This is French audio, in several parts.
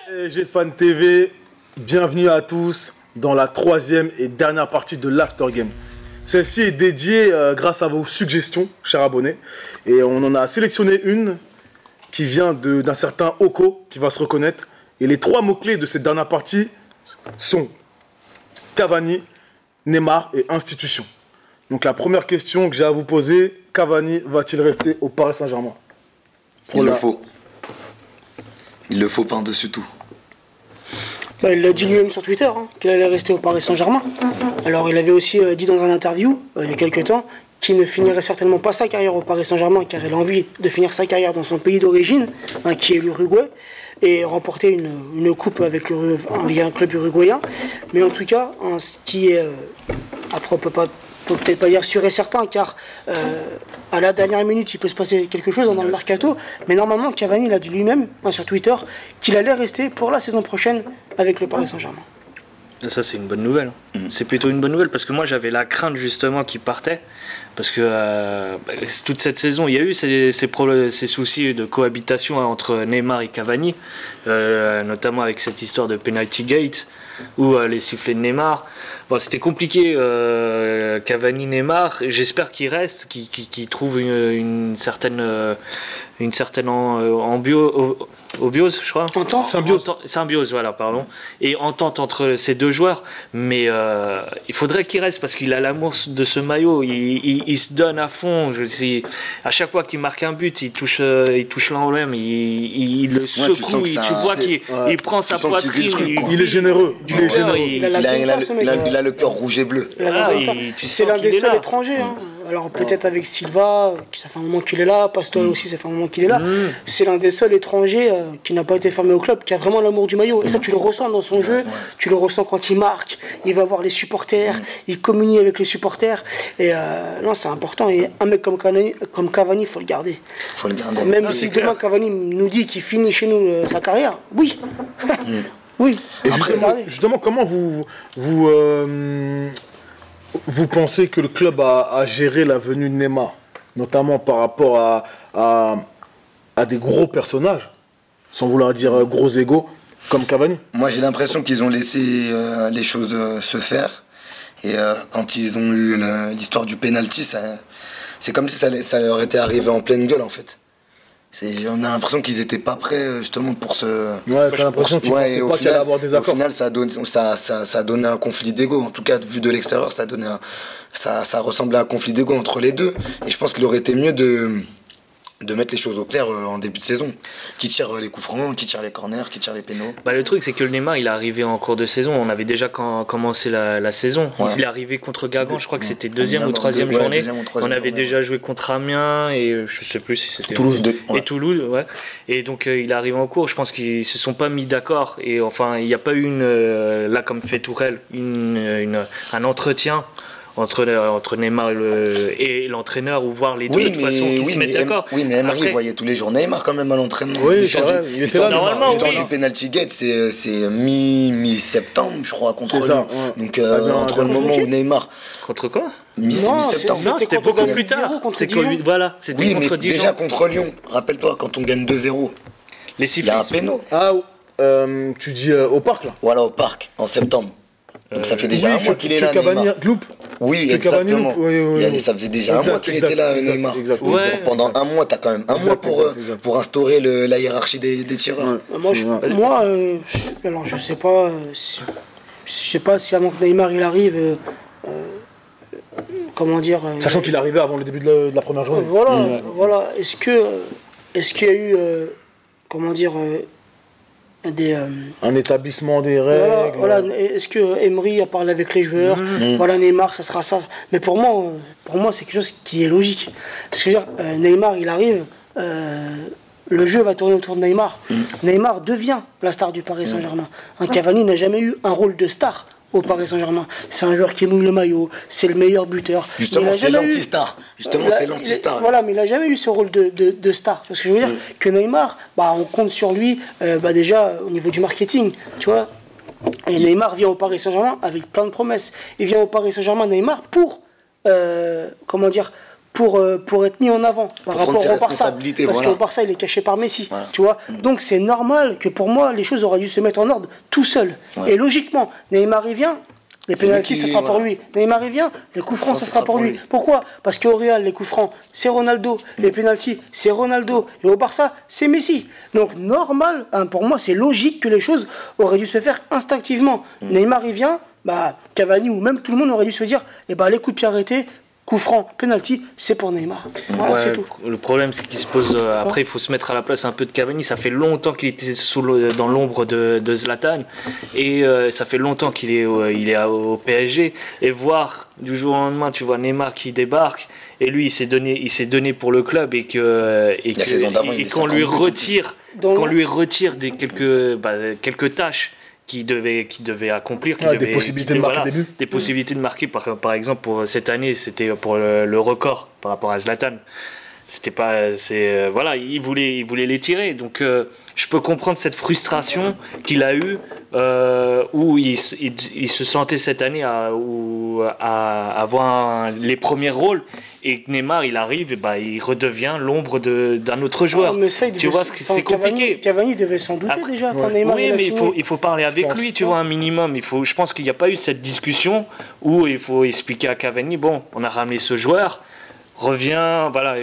PSG Fan TV, bienvenue à tous dans la troisième et dernière partie de l'After Game. Celle-ci est dédiée grâce à vos suggestions, chers abonnés. Et on en a sélectionné une qui vient d'un certain Oko, qui va se reconnaître. Et les trois mots-clés de cette dernière partie sont Cavani, Neymar et institution. Donc la première question que j'ai à vous poser, Cavani va-t-il rester au Paris Saint-Germain? Il le faut. Il le faut par-dessus tout. Bah, il l'a dit lui-même sur Twitter, qu'il allait rester au Paris Saint-Germain. Alors il avait aussi dit dans un interview, il y a quelques temps, qu'il ne finirait certainement pas sa carrière au Paris Saint-Germain, car il a envie de finir sa carrière dans son pays d'origine, qui est l'Uruguay, et remporter une coupe avec un club uruguayen. Mais en tout cas, ce qui est, après on peut peut-être pas dire sûr et certain, car à la dernière minute il peut se passer quelque chose dans le mercato, mais normalement Cavani l'a dit lui-même sur Twitter qu'il allait rester pour la saison prochaine avec le Paris Saint-Germain. Ça c'est une bonne nouvelle. C'est plutôt une bonne nouvelle parce que moi j'avais la crainte justement qu'il partait parce que toute cette saison il y a eu ces soucis de cohabitation entre Neymar et Cavani, notamment avec cette histoire de penalty gate ou les sifflets de Neymar. Bon, c'était compliqué, Cavani-Neymar. J'espère qu'il reste, qu'il trouve une certaine symbiose, je crois. Symbiose, voilà, pardon. Et entente entre ces deux joueurs. Mais il faudrait qu'il reste parce qu'il a l'amour de ce maillot. Il se donne à fond. À chaque fois qu'il marque un but, il touche l'emblème, il le secoue. Tu vois qu'il prend sa poitrine. Il est généreux. Il a le cœur rouge et bleu. C'est l'un des seuls étrangers. Alors peut-être avec Silva, ça fait un moment qu'il est là, Pastore aussi, ça fait un moment qu'il est là. C'est l'un des seuls étrangers qui n'a pas été formé au club, qui a vraiment l'amour du maillot. Et ça, tu le ressens dans son jeu, tu le ressens quand il marque, il va voir les supporters, il communie avec les supporters. Et non, c'est important. Et un mec comme Cavani, il faut le garder. Même si demain Cavani nous dit qu'il finit chez nous sa carrière, oui. Oui. Et justement, comment vous pensez que le club a géré la venue de Neymar, notamment par rapport à des gros personnages, sans vouloir dire gros égos, comme Cavani? Moi, j'ai l'impression qu'ils ont laissé les choses se faire. Et quand ils ont eu l'histoire du penalty, c'est comme si ça leur était arrivé en pleine gueule, en fait. On a l'impression qu'ils n'étaient pas prêts justement pour ce... Ouais, t'as l'impression qu'ils pensaient pas qu'il allait avoir des accords. Au final, ça a donné un conflit d'ego. En tout cas, vu de l'extérieur, ça ressemblait à un conflit d'ego entre les deux. Et je pense qu'il aurait été mieux de mettre les choses au clair en début de saison. Qui tire les coups francs, qui tire les corners, qui tire les pénaux. Le truc, c'est que le Neymar, il est arrivé en cours de saison. On avait déjà commencé la saison. Ouais. Il est arrivé contre Guingamp, je crois que c'était deuxième ou troisième journée. On avait déjà joué contre Amiens et je sais plus si c'était Toulouse. Et Toulouse, ouais. Et donc il est arrivé en cours. Je pense qu'ils se sont pas mis d'accord. Et enfin, il n'y a pas eu là comme fait Tourelle, un entretien entre Neymar et l'entraîneur, ou voir les deux de toute façon qui se mettent d'accord. Oui, mais Emery voyait tous les jours Neymar quand même à l'entraînement. Oui, c'est vrai. Il était là normalement. L'histoire du penalty gate, c'est mi-septembre, je crois, contre lui. Donc entre le moment où Neymar... Contre quoi? Mi-septembre. Non, c'était beaucoup plus tard. C'était contre Dijon. Déjà contre Lyon. Rappelle-toi, quand on gagne 2-0, il y a un péno. Tu dis au parc, là? Voilà, au parc, en septembre. Donc ça fait déjà un mois qu'il est là, Neymar. Oui, exactement. Ça faisait déjà un mois qu'il était là, Neymar. Pendant un mois, t'as quand même un mois pour instaurer la hiérarchie des tireurs. Moi, alors je sais pas si avant que Neymar il arrive, comment dire. Sachant qu'il est arrivé avant le début de la première journée. Voilà. Est-ce qu'il y a eu, comment dire. Un établissement des règles. Voilà. Est-ce que Emery a parlé avec les joueurs? Voilà, Neymar, ça sera ça. Mais pour moi, c'est quelque chose qui est logique. Parce que Neymar, il arrive, le jeu va tourner autour de Neymar. Neymar devient la star du Paris Saint-Germain. Cavani n'a jamais eu un rôle de star au Paris Saint-Germain. C'est un joueur qui mouille le maillot, c'est le meilleur buteur. Justement, c'est l'anti-star. Voilà, mais il n'a jamais eu ce rôle de star. Tu vois ce que je veux dire? Que Neymar, on compte sur lui déjà au niveau du marketing, tu vois. Et Neymar vient au Paris Saint-Germain avec plein de promesses. Il vient au Paris Saint-Germain, Neymar, pour pour être mis en avant par rapport au Barça. Parce voilà. qu'au Barça, il est caché par Messi. Voilà. Tu vois. Donc c'est normal que pour moi, les choses auraient dû se mettre en ordre tout seul. Ouais. Et logiquement, Neymar il vient. Les pénaltys, ça sera pour lui. Neymar il vient, les coups francs, ça sera pour lui. Pourquoi? Parce qu'au Real, les coups francs, c'est Ronaldo. Les pénaltys, c'est Ronaldo. Et au Barça, c'est Messi. Donc normal, hein, pour moi, c'est logique que les choses auraient dû se faire instinctivement. Neymar il vient, Cavani ou même tout le monde aurait dû se dire, les coups de pied arrêtés, coup franc, penalty, c'est pour Neymar. Voilà, c'est tout. Le problème, c'est qu'il se pose. Après, il faut se mettre à la place un peu de Cavani. Ça fait longtemps qu'il était dans l'ombre de Zlatan. Et ça fait longtemps qu'il est, au PSG. Et voir du jour au lendemain, tu vois Neymar qui débarque. Et lui, il s'est donné pour le club. Et qu'on lui retire quelques tâches qui devait accomplir, des possibilités de marquer des buts. Des possibilités de marquer, par exemple pour cette année, c'était pour le record par rapport à Zlatan. C'était pas, il voulait les tirer. Donc je peux comprendre cette frustration qu'il a eue, où il se sentait cette année à avoir les premiers rôles, et Neymar il arrive, et il redevient l'ombre d'un autre joueur. Tu vois, c'est compliqué. Cavani devait s'en douter déjà quand Neymar. Oui, mais il faut parler avec lui, tu vois, un minimum. Je pense qu'il n'y a pas eu cette discussion où il faut expliquer à Cavani, bon, on a ramené ce joueur. Reviens, voilà,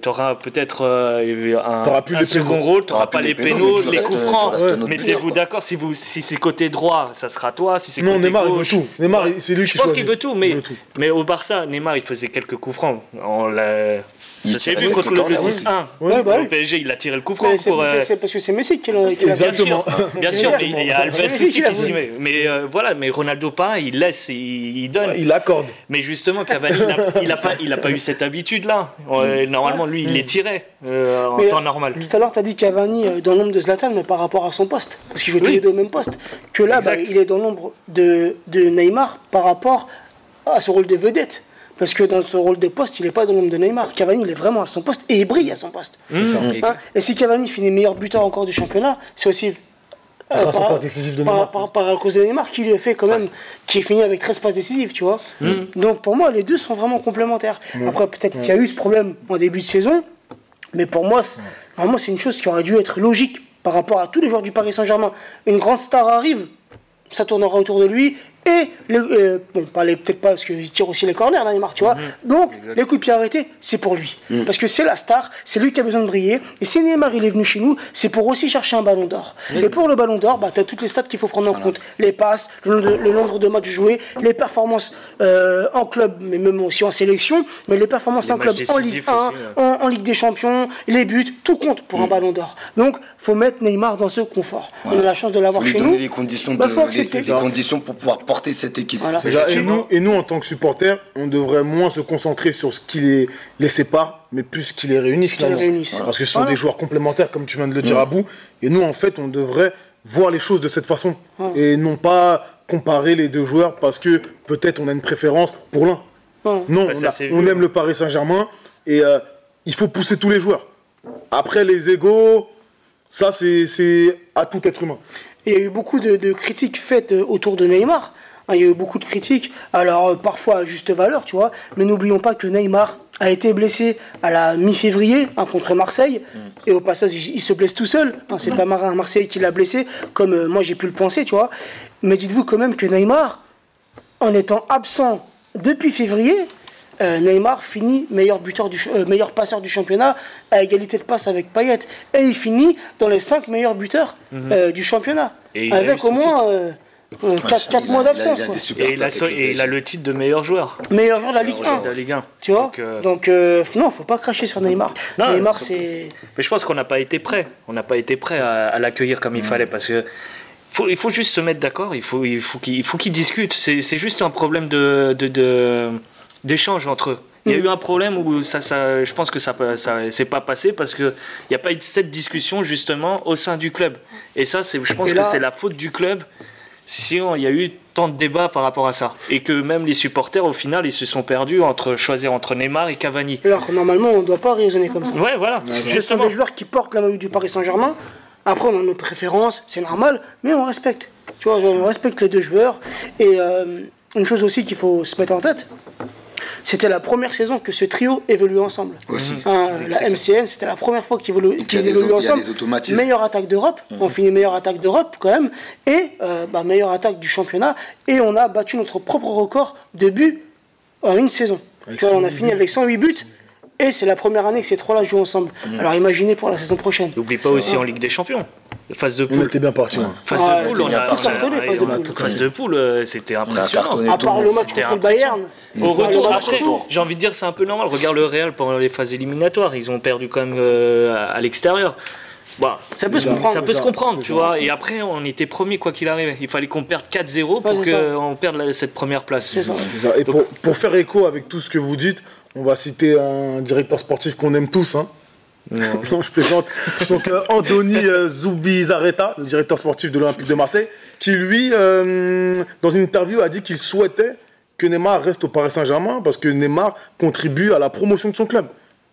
tu auras peut-être un second rôle, tu n'auras pas les pénaux, les coups francs. Mettez-vous d'accord, si c'est côté droit, ça sera toi, si c'est côté gauche. Neymar, il veut tout. Neymar, c'est lui qui choisit. Je pense qu'il veut tout, mais au Barça, Neymar, il faisait quelques coups francs. Ça s'est vu contre le 6-1. Au PSG, il a tiré le coup franc. C'est parce que c'est Messi qui l'a. Exactement. Bien sûr, mais il y a Alves aussi qui s'y met. Mais Ronaldo, pas, il laisse, il donne. Il accorde. Mais justement, Cavani, il n'a pas eu cette habitude-là. Normalement, lui, il les tirait en temps normal. Tout à l'heure, tu as dit Cavani dans l'ombre de Zlatan, mais par rapport à son poste. Parce qu'il joue tous les deux au même poste. Que là, il est dans l'ombre de Neymar par rapport à son rôle de vedette. Parce que dans ce rôle de poste, il n'est pas dans l'ombre de Neymar. Cavani, il est vraiment à son poste et il brille à son poste. Et si Cavani finit meilleur buteur encore du championnat, c'est aussi par cause de Neymar qui lui a fait quand même, qui est fini avec 13 passes décisives, tu vois. Donc pour moi, les deux sont vraiment complémentaires. Après, peut-être qu'il y a eu ce problème en début de saison, mais pour moi, vraiment, c'est une chose qui aurait dû être logique par rapport à tous les joueurs du Paris Saint-Germain. Une grande star arrive, ça tournera autour de lui. Et peut-être pas parce qu'il tire aussi les corners, là, Neymar, tu vois. Donc, les coups de pied arrêtés, c'est pour lui. Parce que c'est la star, c'est lui qui a besoin de briller. Et si Neymar, il est venu chez nous, c'est pour aussi chercher un ballon d'or. Et pour le ballon d'or, tu as toutes les stats qu'il faut prendre en compte. Les passes, le nombre de matchs joués, les performances en club, mais même aussi en sélection, mais les performances en club, en Ligue 1, aussi, en Ligue des Champions, les buts, tout compte pour un ballon d'or. Donc, faut mettre Neymar dans ce confort. On a la chance de l'avoir chez nous. Faut lui donner les conditions pour pouvoir porter cette équipe. Voilà. Et nous, en tant que supporters, on devrait moins se concentrer sur ce qui les sépare, mais plus ce qui les réunit finalement. Parce que ce sont des joueurs complémentaires, comme tu viens de le dire à bout. Et nous, en fait, on devrait voir les choses de cette façon. Et non pas comparer les deux joueurs parce que peut-être on a une préférence pour l'un. Non, on aime le Paris Saint-Germain et il faut pousser tous les joueurs. Après, les égos, ça, c'est à tout être humain. Il y a eu beaucoup de critiques faites autour de Neymar. Il y a eu beaucoup de critiques, alors parfois à juste valeur, tu vois. Mais n'oublions pas que Neymar a été blessé à la mi-février contre Marseille. Et au passage, il se blesse tout seul. C'est pas Marseille qui l'a blessé, comme moi j'ai pu le penser, tu vois. Mais dites-vous quand même que Neymar, en étant absent depuis février, Neymar finit meilleur passeur du championnat à égalité de passes avec Payet. Et il finit dans les 5 meilleurs buteurs du championnat. Avec au moins 4 mois d'absence. Et il a le titre de meilleur joueur. Meilleur joueur de la Ligue 1. De la Ligue 1. Tu vois. Donc non, faut pas cracher sur Neymar. Non, Neymar, c'est... Mais je pense qu'on n'a pas été prêt. On n'a pas été prêt à l'accueillir comme il fallait, parce que il faut juste se mettre d'accord. Il faut qu'ils discutent. C'est juste un problème d'échange entre eux. Il y a eu un problème où je pense que ça s'est pas passé parce qu'il n'y a pas eu cette discussion justement au sein du club. Et ça, je pense que c'est la faute du club si il y a eu tant de débats par rapport à ça. Et que même les supporters, au final, ils se sont perdus choisir entre Neymar et Cavani. Alors que normalement, on ne doit pas raisonner comme ça. Ouais, voilà. Ce sont des joueurs qui portent la maillot du Paris Saint-Germain. Après, on a nos préférences, c'est normal, mais on respecte. Tu vois, on respecte les deux joueurs. Et une chose aussi qu'il faut se mettre en tête, c'était la première saison que ce trio évoluait ensemble. Aussi. La MCN, c'était la première fois qu'ils évoluaient ensemble. Meilleure attaque d'Europe, on finit meilleure attaque d'Europe quand même, et meilleure attaque du championnat, et on a battu notre propre record de buts en une saison. Tu vois, on a fini avec 108 buts. Et c'est la première année que ces trois-là jouent ensemble. Alors imaginez pour la saison prochaine. N'oublie pas aussi en Ligue des Champions. Phase de poule. On était bien partis. Phase de poule, c'était impressionnant. À part le match contre le Bayern. Au retour, j'ai envie de dire, c'est un peu normal. Regarde le Real pendant les phases éliminatoires. Ils ont perdu quand même à l'extérieur. Bon, ça peut se comprendre, tu vois. Et après, on était premier quoi qu'il arrive. Il fallait qu'on perde 4-0 pour qu'on perde cette première place. C'est ça. Et pour faire écho avec tout ce que vous dites, on va citer un directeur sportif qu'on aime tous. Non, je plaisante. Donc, Andoni Zubizarreta, le directeur sportif de l'Olympique de Marseille, qui lui, dans une interview, a dit qu'il souhaitait que Neymar reste au Paris Saint-Germain parce que Neymar contribue à la promotion de son club.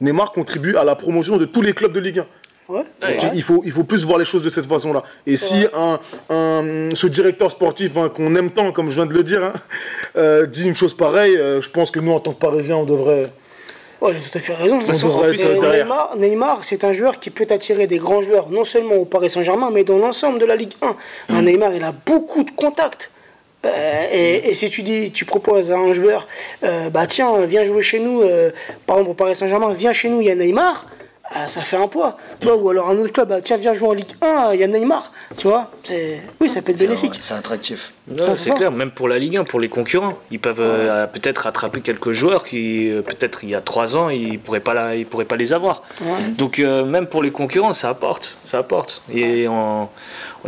Neymar contribue à la promotion de tous les clubs de Ligue 1. Ouais, il faut plus voir les choses de cette façon-là. Et si ce directeur sportif qu'on aime tant, comme je viens de le dire, dit une chose pareille, je pense que nous, en tant que Parisiens, on devrait... Ouais, il a tout à fait raison. De toute façon, Neymar, c'est un joueur qui peut attirer des grands joueurs, non seulement au Paris Saint-Germain, mais dans l'ensemble de la Ligue 1. Neymar, il a beaucoup de contacts. Et si tu proposes à un joueur, tiens, viens jouer chez nous, par exemple au Paris Saint-Germain, viens chez nous, il y a Neymar. Ça fait un poids, tu vois, ou alors un autre club, tiens, viens jouer en Ligue 1, il y a Neymar, tu vois, oui, ça peut être bénéfique. C'est attractif. Non, c'est clair, même pour la Ligue 1, pour les concurrents, ils peuvent peut-être attraper quelques joueurs qui, peut-être il y a 3 ans, ils pourraient pas les avoir. Ouais. Donc même pour les concurrents, ça apporte. Et on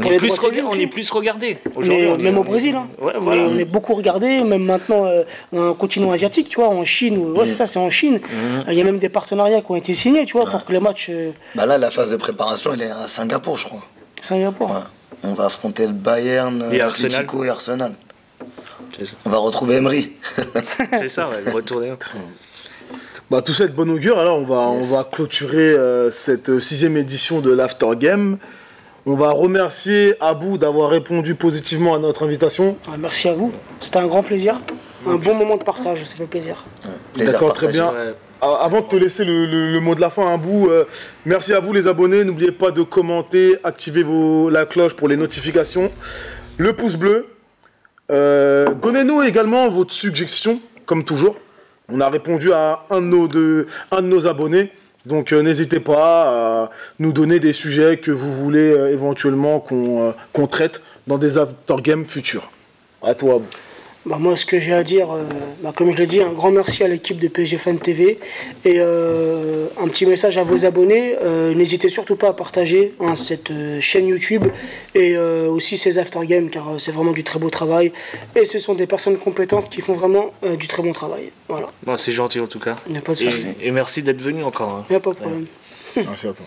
est plus regardé aujourd'hui. Même au Brésil, on est beaucoup regardé, même maintenant en continent asiatique, tu vois, en Chine, c'est ça, c'est en Chine. Il y a même des partenariats qui ont été signés, tu vois, pour que les matchs... Là, la phase de préparation, elle est à Singapour, je crois. Singapour. Ouais. On va affronter le Bayern, Atletico et Arsenal. On va retrouver Emery. C'est ça, le retour des tout ça est de bon augure. Alors, on va clôturer cette 6e édition de l'After Game. On va remercier Abou d'avoir répondu positivement à notre invitation. Merci à vous. C'était un grand plaisir. Un bon moment de partage, ça fait plaisir. D'accord, très bien. Avant de te laisser le mot de la fin, Abou, merci à vous les abonnés. N'oubliez pas de commenter, activez la cloche pour les notifications, le pouce bleu. Donnez-nous également votre suggestion, comme toujours. On a répondu à un de nos abonnés. Donc n'hésitez pas à nous donner des sujets que vous voulez éventuellement qu'on traite dans des after games futurs. À toi, Abou. Moi, ce que j'ai à dire, comme je l'ai dit, un grand merci à l'équipe de PSG Fan TV et un petit message à vos abonnés. N'hésitez surtout pas à partager cette chaîne YouTube et aussi ces after games, car c'est vraiment du très beau travail et ce sont des personnes compétentes qui font vraiment du très bon travail. Voilà. C'est gentil en tout cas. Il n'y a pas de souci. Et merci d'être venu encore. Il n'y a pas de problème. Merci à toi.